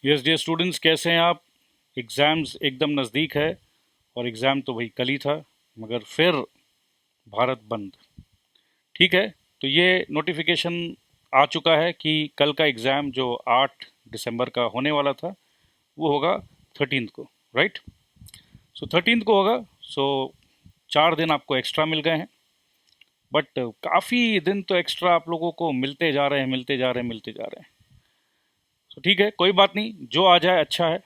Yes dear students, कैसे हैं आप? एग्ज़ाम्स एकदम नज़दीक है और एग्ज़ाम तो भाई कल ही था, मगर फिर भारत बंद। ठीक है, तो ये नोटिफिकेशन आ चुका है कि कल का एग्ज़ाम जो 8 दिसंबर का होने वाला था वो होगा 13 को, राइट? सो 13 को होगा। सो 4 दिन आपको एक्स्ट्रा मिल गए हैं, बट काफ़ी दिन तो एक्स्ट्रा आप लोगों को मिलते जा रहे हैं, मिलते जा रहे हैं, मिलते जा रहे हैं। सो ठीक है, कोई बात नहीं, जो आ जाए अच्छा है।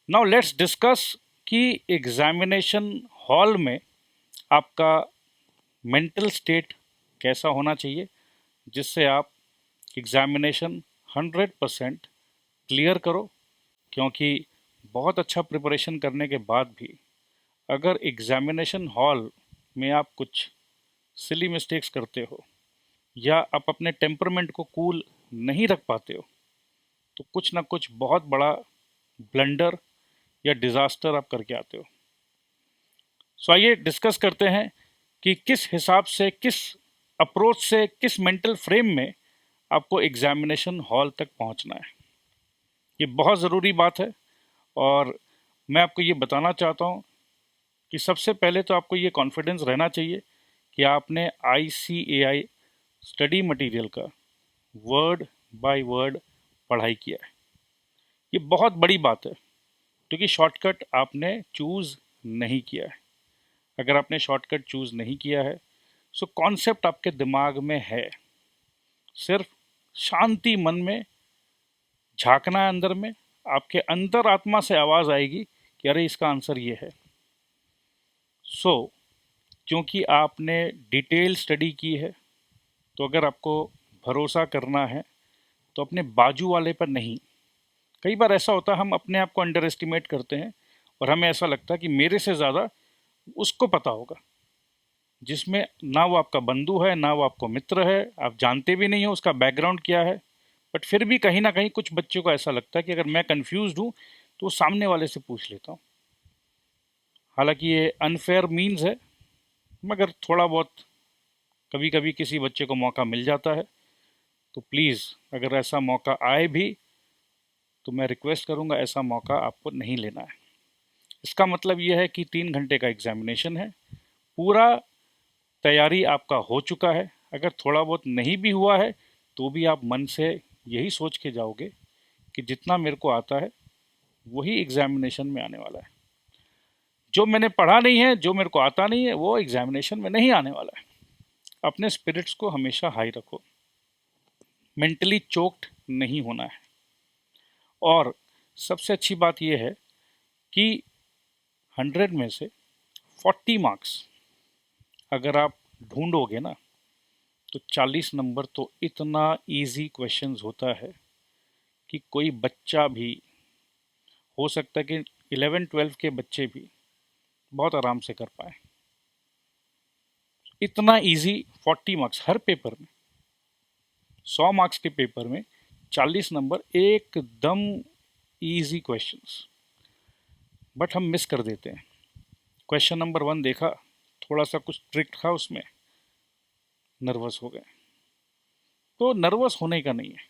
नाउ लेट्स डिस्कस कि एग्जामिनेशन हॉल में आपका मेंटल स्टेट कैसा होना चाहिए, जिससे आप एग्जामिनेशन 100% क्लियर करो। क्योंकि बहुत अच्छा प्रिपरेशन करने के बाद भी अगर एग्जामिनेशन हॉल में आप कुछ सिली मिस्टेक्स करते हो या आप अपने टेम्परमेंट को कूल नहीं रख पाते हो, तो कुछ ना कुछ बहुत बड़ा ब्लंडर या डिज़ास्टर आप करके आते हो। सो आइए डिस्कस करते हैं कि किस हिसाब से, किस अप्रोच से, किस मेंटल फ्रेम में आपको एग्जामिनेशन हॉल तक पहुंचना है। ये बहुत ज़रूरी बात है और मैं आपको ये बताना चाहता हूँ कि सबसे पहले तो आपको ये कॉन्फिडेंस रहना चाहिए कि आपने ICAI स्टडी मटेरियल का वर्ड बाय वर्ड पढ़ाई किया है। ये बहुत बड़ी बात है, क्योंकि शॉर्टकट आपने चूज़ नहीं किया है। अगर आपने शॉर्टकट चूज़ नहीं किया है, सो कॉन्सेप्ट आपके दिमाग में है, सिर्फ शांति मन में झांकना है अंदर में, आपके अंतर आत्मा से आवाज़ आएगी कि अरे इसका आंसर ये है। सो क्योंकि आपने डिटेल स्टडी की है, तो अगर आपको भरोसा करना है तो अपने बाजू वाले पर नहीं। कई बार ऐसा होता है, हम अपने आप को अंडर एस्टिमेट करते हैं और हमें ऐसा लगता है कि मेरे से ज़्यादा उसको पता होगा, जिसमें ना वो आपका बंधु है, ना वो आपको मित्र है, आप जानते भी नहीं हो उसका बैकग्राउंड क्या है। बट फिर भी कहीं ना कहीं कुछ बच्चों को ऐसा लगता है कि अगर मैं कंफ्यूज हूँ तो वो सामने वाले से पूछ लेता हूँ। हालांकि ये अनफेयर मीन्स है, मगर थोड़ा बहुत कभी कभी किसी बच्चे को मौका मिल जाता है। तो प्लीज़, अगर ऐसा मौका आए भी तो मैं रिक्वेस्ट करूँगा ऐसा मौका आपको नहीं लेना है। इसका मतलब ये है कि 3 घंटे का एग्जामिनेशन है, पूरा तैयारी आपका हो चुका है। अगर थोड़ा बहुत नहीं भी हुआ है तो भी आप मन से यही सोच के जाओगे कि जितना मेरे को आता है वही एग्जामिनेशन में आने वाला है। जो मैंने पढ़ा नहीं है, जो मेरे को आता नहीं है, वो एग्जामिनेशन में नहीं आने वाला है। अपने स्पिरिट्स को हमेशा हाई रखो, मेंटली चोक्ड नहीं होना है। और सबसे अच्छी बात यह है कि 100 में से 40 मार्क्स अगर आप ढूंढोगे ना, तो 40 नंबर तो इतना इजी क्वेश्चंस होता है कि कोई बच्चा भी, हो सकता है कि 11-12 के बच्चे भी बहुत आराम से कर पाए। इतना इजी 40 मार्क्स हर पेपर में, 100 मार्क्स के पेपर में 40 नंबर एकदम इजी क्वेश्चंस। बट हम मिस कर देते हैं। क्वेश्चन नंबर 1 देखा, थोड़ा सा कुछ ट्रिक था उसमें, नर्वस हो गए। तो नर्वस होने का नहीं है।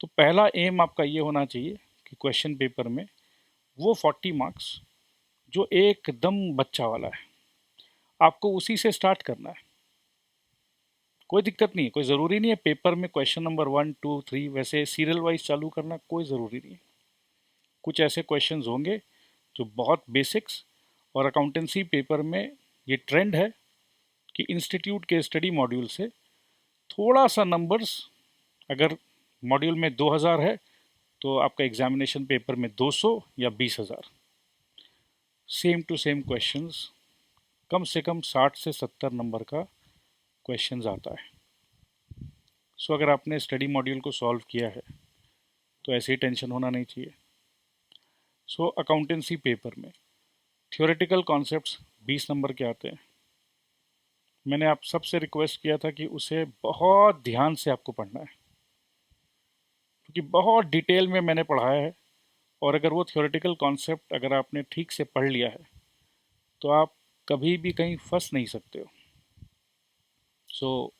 तो पहला एम आपका ये होना चाहिए कि क्वेश्चन पेपर में वो 40 मार्क्स जो एकदम बच्चा वाला है, आपको उसी से स्टार्ट करना है। कोई दिक्कत नहीं है, कोई ज़रूरी नहीं है पेपर में क्वेश्चन नंबर 1, 2, 3 वैसे सीरियल वाइज चालू करना, कोई ज़रूरी नहीं है। कुछ ऐसे क्वेश्चंस होंगे जो बहुत बेसिक्स, और अकाउंटेंसी पेपर में ये ट्रेंड है कि इंस्टीट्यूट के स्टडी मॉड्यूल से थोड़ा सा नंबर्स, अगर मॉड्यूल में 2000 है तो आपका एग्जामिनेशन पेपर में 200 या 20,000, सेम टू सेम क्वेश्चंस, कम से कम 60 से 70 नंबर का क्वेश्चंस आता है। सो अगर आपने स्टडी मॉड्यूल को सॉल्व किया है तो ऐसे ही टेंशन होना नहीं चाहिए। सो अकाउंटेंसी पेपर में थ्योरेटिकल कॉन्सेप्ट्स 20 नंबर के आते हैं। मैंने आप सबसे रिक्वेस्ट किया था कि उसे बहुत ध्यान से आपको पढ़ना है, क्योंकि बहुत डिटेल में मैंने पढ़ाया है। और अगर वो थ्योरेटिकल कॉन्सेप्ट अगर आपने ठीक से पढ़ लिया है तो आप कभी भी कहीं फंस नहीं सकते हो। सो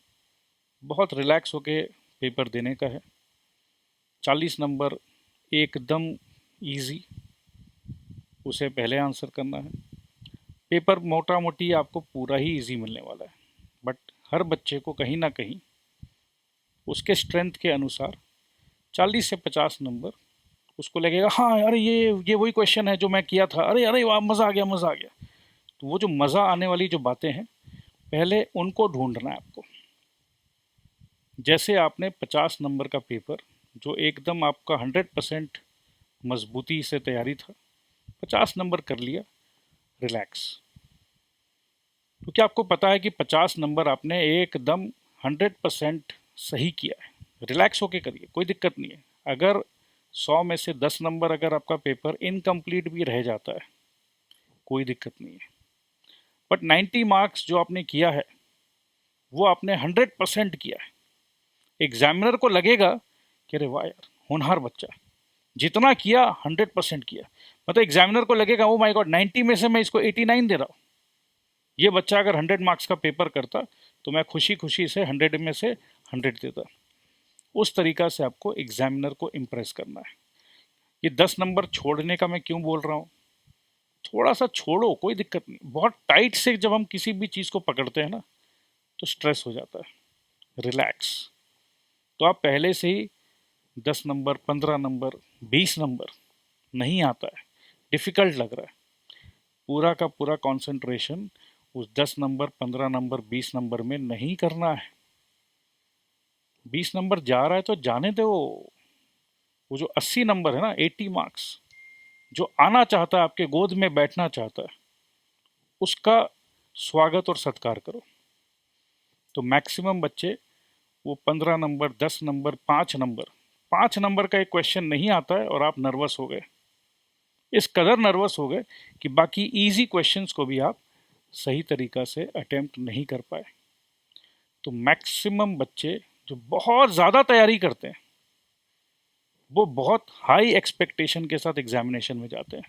बहुत रिलैक्स होके पेपर देने का है। 40 नंबर एकदम इजी, उसे पहले आंसर करना है। पेपर मोटा मोटी आपको पूरा ही इजी मिलने वाला है, बट हर बच्चे को कहीं ना कहीं उसके स्ट्रेंथ के अनुसार 40 से 50 नंबर उसको लगेगा, हाँ अरे ये वही क्वेश्चन है जो मैं किया था, अरे अरे वाह मज़ा आ गया मज़ा आ गया। तो वो जो मज़ा आने वाली जो बातें हैं, पहले उनको ढूंढना है आपको। जैसे आपने 50 नंबर का पेपर जो एकदम आपका 100% मजबूती से तैयारी था, 50 नंबर कर लिया, रिलैक्स। क्योंकि आपको पता है कि 50 नंबर आपने एकदम 100% सही किया है, रिलैक्स होके करिए, कोई दिक्कत नहीं है। अगर 100 में से 10 नंबर अगर आपका पेपर इनकम्प्लीट भी रह जाता है, कोई दिक्कत नहीं है। बट 90 मार्क्स जो आपने किया है वो आपने 100% किया है। एग्जामिनर को लगेगा कि अरे वाह यार होनहार बच्चा, जितना किया 100% किया। मतलब एग्जामिनर को लगेगा ओ माय गॉड 90 में से मैं इसको 89 दे रहा हूँ। ये बच्चा अगर 100 मार्क्स का पेपर करता तो मैं खुशी खुशी से 100 में से 100 देता। उस तरीका से आपको एग्जामिनर को इम्प्रेस करना है। ये 10 नंबर छोड़ने का मैं क्यों बोल रहा हूँ, थोड़ा सा छोड़ो, कोई दिक्कत नहीं। बहुत टाइट से जब हम किसी भी चीज़ को पकड़ते हैं ना तो स्ट्रेस हो जाता है। रिलैक्स। तो आप पहले से ही 10 नंबर, 15 नंबर, 20 नंबर नहीं आता है, डिफ़िकल्ट लग रहा है, पूरा का पूरा कंसंट्रेशन उस 10 नंबर, 15 नंबर, 20 नंबर में नहीं करना है। 20 नंबर जा रहा है तो जाने दो। वो जो 80 नंबर है ना, 80 मार्क्स, जो आना चाहता है, आपके गोद में बैठना चाहता है, उसका स्वागत और सत्कार करो। तो मैक्सिमम बच्चे वो 15 नंबर, 10 नंबर, 5 नंबर, 5 नंबर का एक क्वेश्चन नहीं आता है और आप नर्वस हो गए, इस कदर नर्वस हो गए कि बाकी इजी क्वेश्चंस को भी आप सही तरीका से अटेम्प्ट नहीं कर पाए। तो मैक्सिमम बच्चे जो बहुत ज़्यादा तैयारी करते हैं वो बहुत हाई एक्सपेक्टेशन के साथ एग्जामिनेशन में जाते हैं।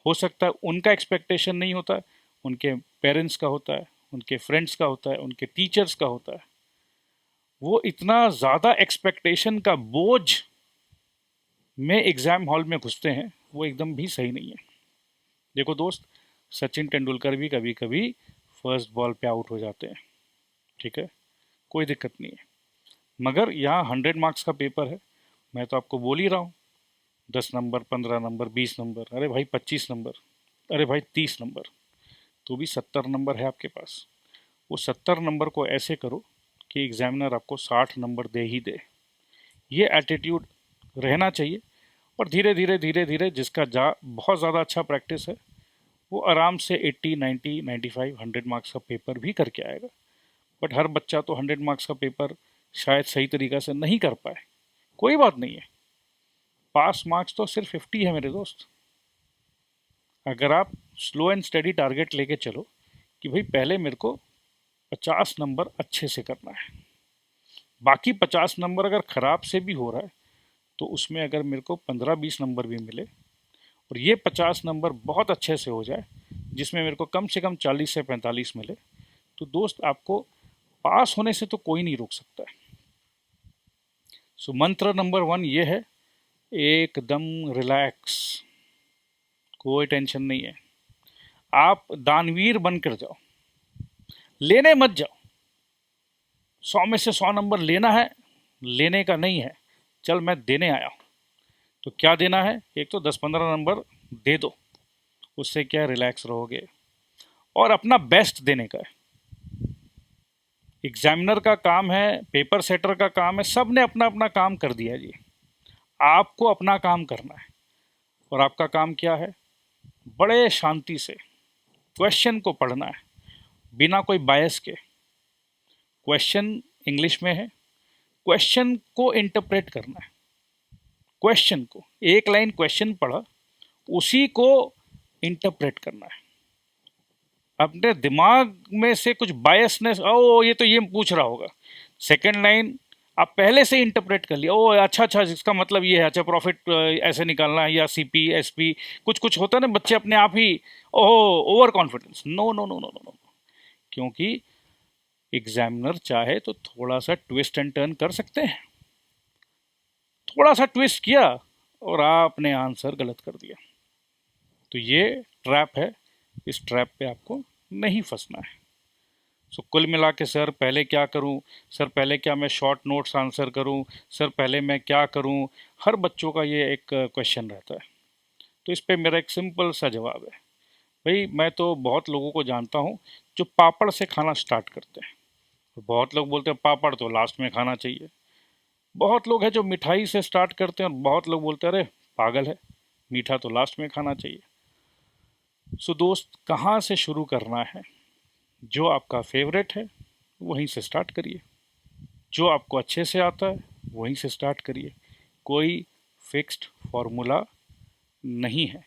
हो सकता है उनका एक्सपेक्टेशन नहीं होता, उनके पेरेंट्स का होता है, उनके फ्रेंड्स का होता है, उनके टीचर्स का होता है। वो इतना ज़्यादा एक्सपेक्टेशन का बोझ में एग्ज़ाम हॉल में घुसते हैं, वो एकदम भी सही नहीं है। देखो दोस्त, सचिन तेंदुलकर भी कभी कभी फर्स्ट बॉल पे आउट हो जाते हैं, ठीक है, कोई दिक्कत नहीं है। मगर यहाँ 100 मार्क्स का पेपर है, मैं तो आपको बोल ही रहा हूँ, 10 नंबर, 15 नंबर, 20 नंबर, अरे भाई 25 नंबर, अरे भाई 30 नंबर, तो भी 70 नंबर है आपके पास। वो 70 नंबर को ऐसे करो कि एग्जामिनर आपको 60 नंबर दे ही दे। ये एटीट्यूड रहना चाहिए। और धीरे धीरे धीरे धीरे जिसका बहुत ज़्यादा अच्छा प्रैक्टिस है वो आराम से 80, 90, 95, 100 मार्क्स का पेपर भी करके आएगा। बट हर बच्चा तो 100 मार्क्स का पेपर शायद सही तरीका से नहीं कर पाए, कोई बात नहीं है। पास मार्क्स तो सिर्फ 50 है मेरे दोस्त। अगर आप स्लो एंड स्टडी टारगेट लेके चलो कि भाई पहले मेरे को 50 नंबर अच्छे से करना है, बाकी 50 नंबर अगर ख़राब से भी हो रहा है तो उसमें अगर मेरे को 15-20 नंबर भी मिले और ये 50 नंबर बहुत अच्छे से हो जाए जिसमें मेरे को कम से कम 40 से 45 मिले, तो दोस्त आपको पास होने से तो कोई नहीं रोक सकता है। सो मंत्र नंबर 1 ये है, एकदम रिलैक्स, कोई टेंशन नहीं है। आप दानवीर बनकर जाओ, लेने मत जाओ। 100 में से 100 नंबर लेना है, लेने का नहीं है, चल मैं देने आया हूँ। तो क्या देना है, एक तो 10-15 नंबर दे दो, उससे क्या रिलैक्स रहोगे, और अपना बेस्ट देने का है। एग्जामिनर का काम है, पेपर सेटर का काम है, सब ने अपना अपना काम कर दिया जी, आपको अपना काम करना है। और आपका काम क्या है, बड़े शांति से क्वेश्चन को पढ़ना है, बिना कोई बायस के। क्वेश्चन इंग्लिश में है, क्वेश्चन को इंटरप्रेट करना है। क्वेश्चन को, एक लाइन क्वेश्चन पढ़ा, उसी को इंटरप्रेट करना है। अपने दिमाग में से कुछ बायसनेस, ओ ये तो ये पूछ रहा होगा, सेकंड लाइन आप पहले से इंटरप्रेट कर लिया, ओ अच्छा अच्छा इसका मतलब ये है, अच्छा प्रॉफिट ऐसे निकालना है, या सीपी एसपी, कुछ कुछ होता है ना, बच्चे अपने आप ही ओहो over confidence. No no no no no no, क्योंकि एग्जामिनर चाहे तो थोड़ा सा ट्विस्ट एंड टर्न कर सकते हैं। थोड़ा सा ट्विस्ट किया, और आपने आंसर गलत कर दिया। तो ये ट्रैप है, इस ट्रैप पे आपको नहीं फंसना है। सो कुल मिला के सर पहले क्या करूं, सर पहले क्या मैं शॉर्ट नोट्स आंसर करूं, सर पहले मैं क्या करूं, हर बच्चों का ये एक क्वेश्चन रहता है। तो इस पे मेरा एक सिंपल सा जवाब है, भाई मैं तो बहुत लोगों को जानता हूँ जो पापड़ से खाना स्टार्ट करते हैं। बहुत लोग बोलते हैं पापड़ तो लास्ट में खाना चाहिए। बहुत लोग हैं जो मिठाई से स्टार्ट करते हैं और बहुत लोग बोलते हैं अरे पागल है, मीठा तो लास्ट में खाना चाहिए। सो दोस्त, कहाँ से शुरू करना है? जो आपका फेवरेट है वहीं से स्टार्ट करिए, जो आपको अच्छे से आता है वहीं से स्टार्ट करिए। कोई फिक्स्ड फॉर्मूला नहीं है।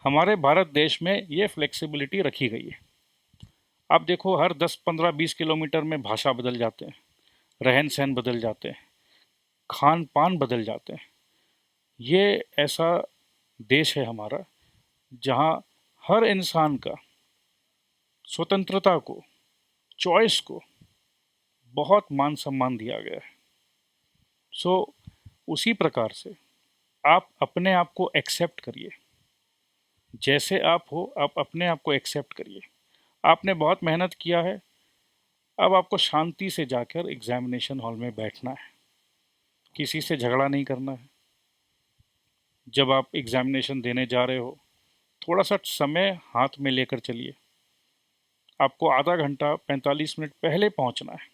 हमारे भारत देश में ये फ्लेक्सिबिलिटी रखी गई है। आप देखो हर 10 15 20 किलोमीटर में भाषा बदल जाते हैं, रहन सहन बदल जाते हैं, खान पान बदल जाते हैं। ये ऐसा देश है हमारा जहाँ हर इंसान का स्वतंत्रता को, चॉइस को बहुत मान सम्मान दिया गया है। सो उसी प्रकार से आप अपने आप को एक्सेप्ट करिए। जैसे आप हो आप अपने आप को एक्सेप्ट करिए। आपने बहुत मेहनत किया है, अब आपको शांति से जाकर एग्जामिनेशन हॉल में बैठना है, किसी से झगड़ा नहीं करना है। जब आप एग्जामिनेशन देने जा रहे हो थोड़ा सा समय हाथ में लेकर चलिए। आपको आधा घंटा 45 मिनट पहले पहुंचना है।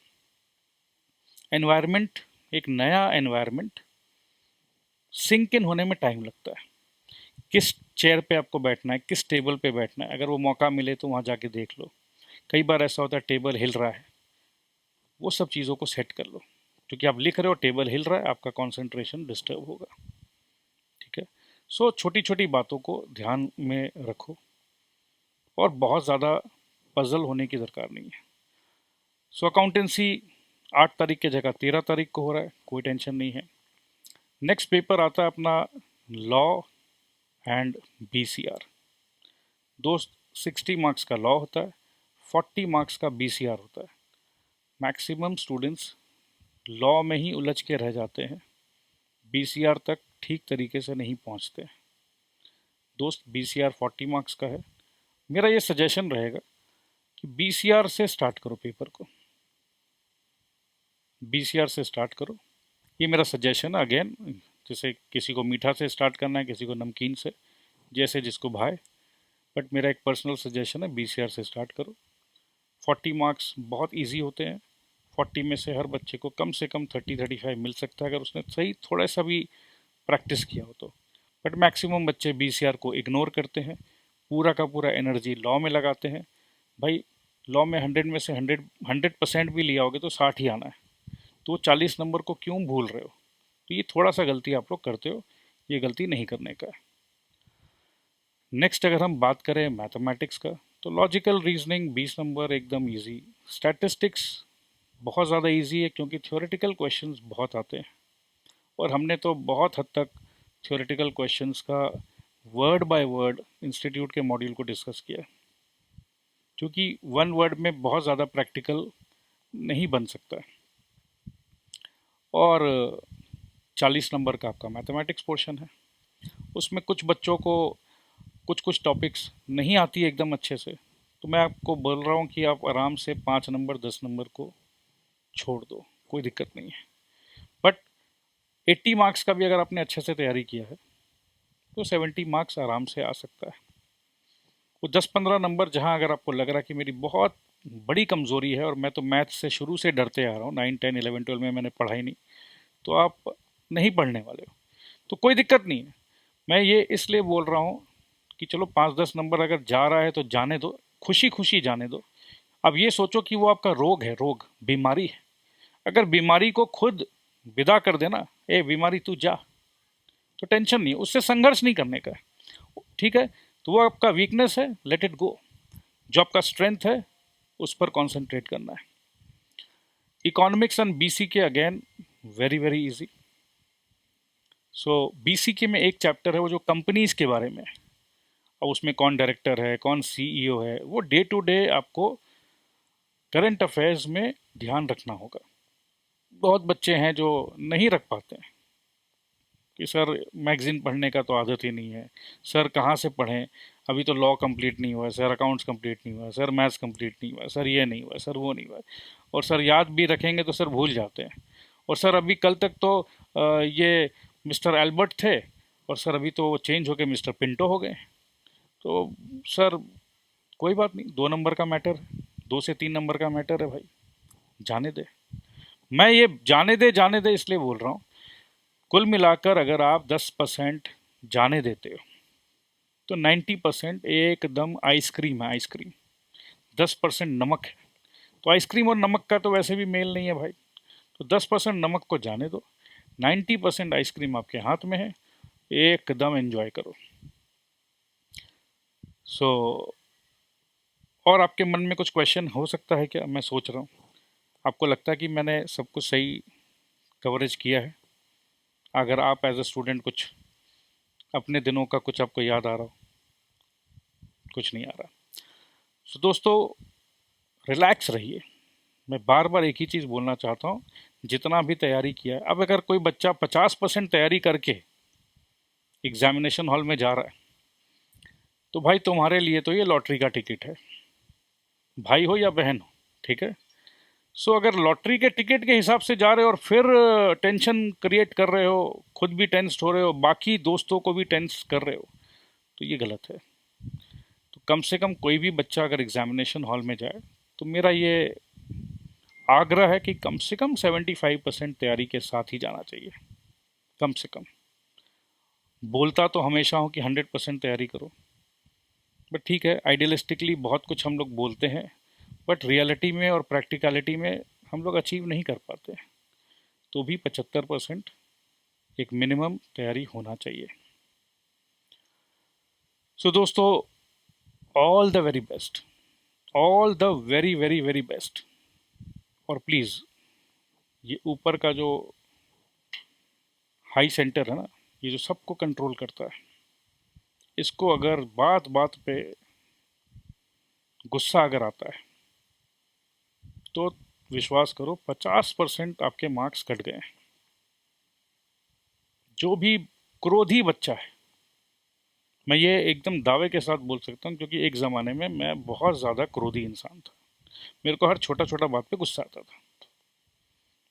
एनवायरनमेंट, एक नया एनवायरनमेंट सिंक इन होने में टाइम लगता है। किस चेयर पे आपको बैठना है, किस टेबल पे बैठना है, अगर वो मौका मिले तो वहाँ जाके देख लो। कई बार ऐसा होता है टेबल हिल रहा है, वो सब चीज़ों को सेट कर लो, क्योंकि आप लिख रहे हो टेबल हिल रहा है, आपका कंसंट्रेशन डिस्टर्ब होगा। ठीक है। सो छोटी छोटी बातों को ध्यान में रखो और बहुत ज़्यादा पजल होने की दरकार नहीं है। सो अकाउंटेंसी 8 तारीख की जगह 13 तारीख को हो रहा है, कोई टेंशन नहीं है। नेक्स्ट पेपर आता है अपना लॉ एंड बीसीआर। दोस्त 60 मार्क्स का लॉ होता है, 40 मार्क्स का बीसीआर होता है। मैक्सिमम स्टूडेंट्स लॉ में ही उलझ के रह जाते हैं, बीसीआर तक ठीक तरीके से नहीं पहुंचते। दोस्त बीसीआर 40 मार्क्स का है। मेरा ये सजेशन रहेगा कि बीसीआर से स्टार्ट करो पेपर को, बीसीआर से स्टार्ट करो। ये मेरा सजेशन है। अगेन, जैसे किसी को मीठा से स्टार्ट करना है, किसी को नमकीन से, जैसे जिसको भाए, बट मेरा एक पर्सनल सजेशन है बीसीआर से स्टार्ट करो। 40 मार्क्स बहुत इजी होते हैं। 40 में से हर बच्चे को कम से कम 30-35 मिल सकता है अगर उसने सही थोड़ा सा भी प्रैक्टिस किया हो तो। बट मैक्सिमम बच्चे बीसीआर को इग्नोर करते हैं, पूरा का पूरा एनर्जी लॉ में लगाते हैं। भाई लॉ में 100 में से 100% भी लिया होगे तो 60 ही आना है, तो 40 नंबर को क्यों भूल रहे हो? तो ये थोड़ा सा गलती आप लोग करते हो, ये गलती नहीं करने का है। नेक्स्ट अगर हम बात करें मैथमेटिक्स का, तो लॉजिकल रीजनिंग 20 नंबर एकदम इजी। स्टैटिस्टिक्स बहुत ज़्यादा इजी है क्योंकि थ्योरेटिकल क्वेश्चंस बहुत आते हैं, और हमने तो बहुत हद तक थ्योरेटिकल क्वेश्चंस का वर्ड बाय वर्ड इंस्टीट्यूट के मॉड्यूल को डिस्कस किया है, क्योंकि वन वर्ड में बहुत ज़्यादा प्रैक्टिकल नहीं बन सकता है। और 40 नंबर का आपका मैथमेटिक्स पोर्शन है, उसमें कुछ बच्चों को कुछ कुछ टॉपिक्स नहीं आती है एकदम अच्छे से, तो मैं आपको बोल रहा हूँ कि आप आराम से 5 नंबर 10 नंबर को छोड़ दो, कोई दिक्कत नहीं है। बट 80 मार्क्स का भी अगर आपने अच्छे से तैयारी किया है तो 70 मार्क्स आराम से आ सकता है। वो 10-15 नंबर जहाँ अगर आपको लग रहा है कि मेरी बहुत बड़ी कमज़ोरी है और मैं तो मैथ से शुरू से डरते आ रहा हूँ, 9 10 11 12 में मैंने पढ़ा ही नहीं, तो आप नहीं पढ़ने वाले हो तो कोई दिक्कत नहीं है। मैं ये इसलिए बोल रहा हूँ कि चलो 5-10 नंबर अगर जा रहा है तो जाने दो, खुशी खुशी जाने दो। अब ये सोचो कि वो आपका रोग है, रोग बीमारी है। अगर बीमारी को खुद विदा कर देना, ए बीमारी तू जा, तो टेंशन नहीं, उससे संघर्ष नहीं करने का है। ठीक है, तो वो आपका वीकनेस है, लेट इट गो। जो आपका स्ट्रेंथ है उस पर कॉन्सेंट्रेट करना है। इकोनॉमिक्स एंड बीसी के अगेन वेरी वेरी इजी। सो बीसी के में एक चैप्टर है वो जो कंपनीज के बारे में है। अब उसमें कौन डायरेक्टर है, कौन सीईओ है, वो डे टू डे आपको करंट अफेयर्स में ध्यान रखना होगा। बहुत बच्चे हैं जो नहीं रख पाते हैं, कि सर मैगज़ीन पढ़ने का तो आदत ही नहीं है, सर कहाँ से पढ़ें, अभी तो लॉ कंप्लीट नहीं हुआ है, सर अकाउंट्स कंप्लीट नहीं हुआ है, सर मैथ्स कंप्लीट नहीं हुआ है, सर ये नहीं हुआ है, सर वो नहीं हुआ है, और सर याद भी रखेंगे तो सर भूल जाते हैं, और सर अभी कल तक तो ये मिस्टर एल्बर्ट थे, और सर अभी तो वो चेंज होके मिस्टर पिंटो हो गए। तो सर कोई बात नहीं, 2 नंबर का मैटर है, 2 से 3 नंबर का मैटर है भाई, जाने दे। मैं ये जाने दे इसलिए बोल रहा हूँ, कुल मिलाकर अगर आप 10% जाने देते हो तो 90% एकदम आइसक्रीम है, आइसक्रीम। 10% नमक है, तो आइसक्रीम और नमक का तो वैसे भी मेल नहीं है भाई, तो 10% नमक को जाने दो, 90% आइसक्रीम आपके हाथ में है, एकदम एंजॉय करो। सो और आपके मन में कुछ क्वेश्चन हो सकता है क्या, मैं सोच रहा हूँ, आपको लगता है कि मैंने सब कुछ सही कवरेज किया है? अगर आप एज अ स्टूडेंट कुछ अपने दिनों का कुछ आपको याद आ रहा हो? कुछ नहीं आ रहा। सो दोस्तों, रिलैक्स रहिए। मैं बार बार एक ही चीज़ बोलना चाहता हूँ, जितना भी तैयारी किया है, अब अगर कोई बच्चा 50% तैयारी करके एग्जामिनेशन हॉल में जा रहा है, तो भाई तुम्हारे लिए तो ये लॉटरी का टिकट है, भाई हो या बहन हो, ठीक है। सो अगर लॉटरी के टिकट के हिसाब से जा रहे हो और फिर टेंशन क्रिएट कर रहे हो, खुद भी टेंस हो रहे हो, बाकी दोस्तों को भी टेंस कर रहे हो, तो ये गलत है। तो कम से कम कोई भी बच्चा अगर एग्जामिनेशन हॉल में जाए, तो मेरा ये आग्रह है कि कम से कम 75% तैयारी के साथ ही जाना चाहिए, कम से कम। बोलता तो हमेशा हूँ कि 100% तैयारी करो, बट ठीक है, आइडियलिस्टिकली बहुत कुछ हम लोग बोलते हैं, बट रियलिटी में और प्रैक्टिकलिटी में हम लोग अचीव नहीं कर पाते, तो भी 75% एक मिनिमम तैयारी होना चाहिए। सो दोस्तों, all the very best, all the very very very best. और प्लीज़, ये ऊपर का जो हाई सेंटर है ना, ये जो सबको कंट्रोल करता है, इसको अगर बात बात पे गुस्सा अगर आता है, तो विश्वास करो 50% आपके मार्क्स कट गए हैं। जो भी क्रोधी बच्चा है, मैं ये एकदम दावे के साथ बोल सकता हूँ, क्योंकि एक ज़माने में मैं बहुत ज़्यादा क्रोधी इंसान था, मेरे को हर छोटा छोटा बात पे गुस्सा आता था,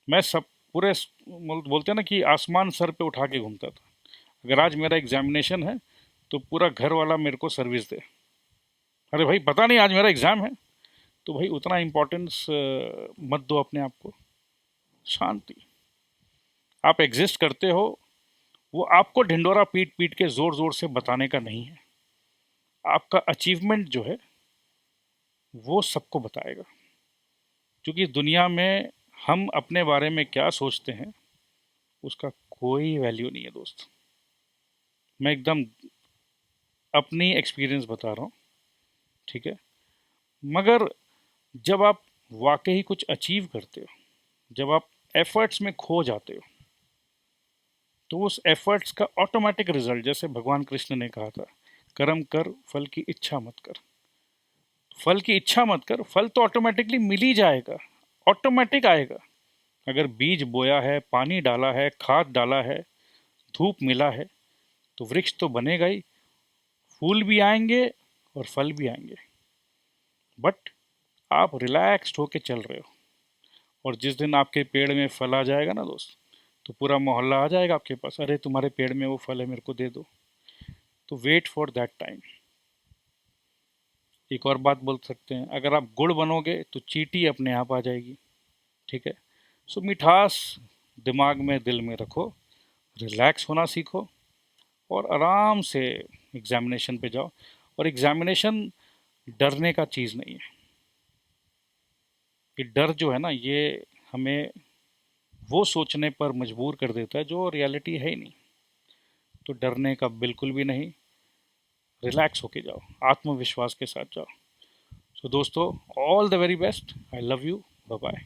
मैं सब पूरे बोलते हैं ना कि आसमान सर पे उठा के घूमता था। अगर आज मेरा एग्जामिनेशन है, तो पूरा घर वाला मेरे को सर्विस दे, अरे भाई पता नहीं आज मेरा एग्ज़ाम है, तो भाई उतना इम्पोर्टेंस मत दो अपने आप को। शांति, आप एग्जिस्ट करते हो, वो आपको ढिंडोरा पीट पीट के ज़ोर ज़ोर से बताने का नहीं है, आपका अचीवमेंट जो है वो सबको बताएगा, क्योंकि दुनिया में हम अपने बारे में क्या सोचते हैं उसका कोई वैल्यू नहीं है दोस्त। मैं एकदम अपनी एक्सपीरियंस बता रहा हूँ, ठीक है। मगर जब आप वाकई कुछ अचीव करते हो, जब आप एफर्ट्स में खो जाते हो, तो उस एफर्ट्स का ऑटोमेटिक रिजल्ट, जैसे भगवान कृष्ण ने कहा था, कर्म कर फल की इच्छा मत कर। फल की इच्छा मत कर, फल तो ऑटोमेटिकली मिल ही जाएगा, ऑटोमेटिक आएगा। अगर बीज बोया है, पानी डाला है, खाद डाला है, धूप मिला है, तो वृक्ष तो बनेगा ही, फूल भी आएंगे और फल भी आएंगे। बट आप रिलैक्स्ड होके चल रहे हो, और जिस दिन आपके पेड़ में फल आ जाएगा ना दोस्त, तो पूरा मोहल्ला आ जाएगा आपके पास, अरे तुम्हारे पेड़ में वो फल है, मेरे को दे दो। तो वेट फॉर दैट टाइम। एक और बात बोल सकते हैं, अगर आप गुड़ बनोगे तो चींटी अपने आप आ जाएगी, ठीक है। सो मिठास दिमाग में, दिल में रखो, रिलैक्स होना सीखो, और आराम से एग्जामिनेशन पे जाओ। और एग्जामिनेशन डरने का चीज़ नहीं है, कि डर जो है ना, ये हमें वो सोचने पर मजबूर कर देता है जो रियलिटी है ही नहीं। तो डरने का बिल्कुल भी नहीं, रिलैक्स होके जाओ, आत्मविश्वास के साथ जाओ। सो दोस्तों, all the very best, I love you, bye bye.